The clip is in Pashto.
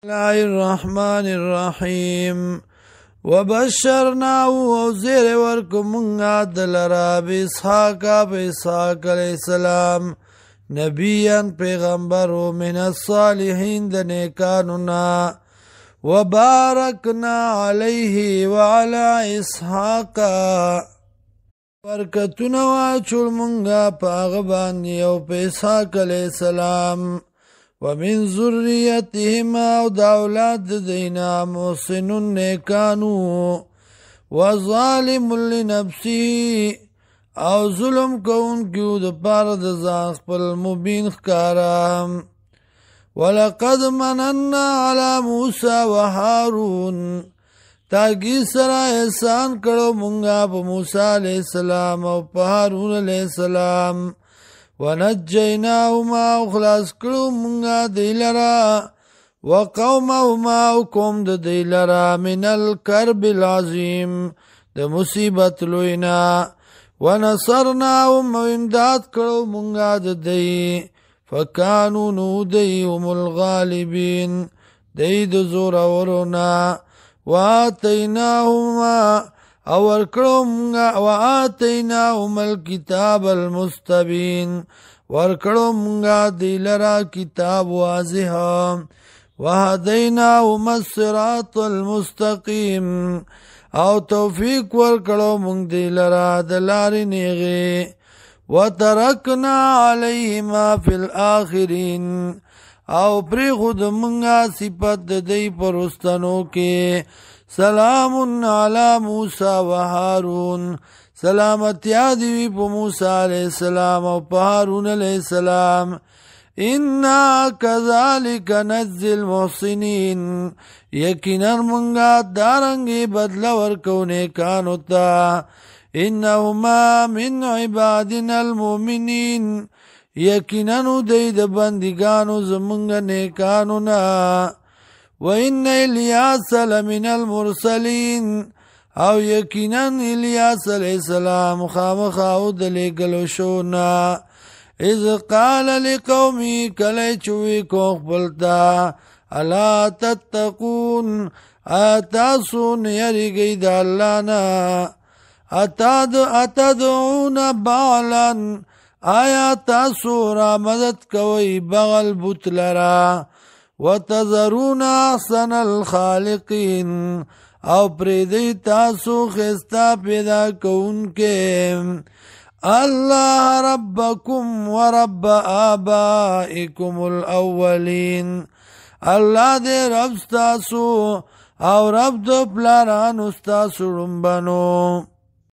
الله الرحمن الرحيم وبشرناه وزير وركمنا دلرا بإسحاق عليه السلام نبيا پیغمبر من الصالحين دنیکاننا وباركنا عليه وعلى إسحاق برکتنا واچول منگا پاغبانی او پا اسحاق علیہ السلام ومن ذریتهما او دا اولاد دینا محسن نیکانو وظالم لنفسی او ظلم کون کیو دا پارد زان خپل مبین خکارام ولقد مننا على موسى وحارون تاگی سرا احسان کرو منگا پا موسیٰ علیہ السلام او پا حارون علیہ السلام ونجیناهما اخلاص کرو منگا دیلرا وقومهما اکم دیلرا من الكرب العظیم د مصیبت لوینا ونصرناهم امداد کرو منگا دی فکانو نو دی هم الغالبین دی د زور ورونا وآتيناهما وآتيناهما الكتاب المستبين ورکڑومنگا دیلرا کتاب واضحا وهديناهما الصراط المستقيم او توفیق ورکڑومنگ دیلرا دلار نیغی وترکنا علیهما فی الآخرین او پری خود منگا صفت دی پرستنو کے سلام علی موسیٰ و حارون سلامتی آدیوی پا موسیٰ علیہ السلام او پا حارون علیہ السلام انا کذالک نجزی المحسنین یقینا منگا دارنگی بدلا ورکونے کانوتا انہما من عبادنا المؤمنین یقیناً دی د بندگانو زمونږ نیکانو نه وان الیاس لمن المرسلین او یقیناً الیاس علیہ السلام خامخا او د لېږلو شو نه اذ قال لقومه کله چې وی کو خپل ته الا تتقون تاسو نه یریږئ د الله نه اتدعون بعلا آیا تاسو را مدد کوئی بغل بت لرا وتذرون احسن الخالقین او پریدی تاسو خستا پیدا کون کے اللہ ربکم ورب آبائکم الاولین اللہ دے رب ستاسو او رب دو پلاران استاسو رنبنو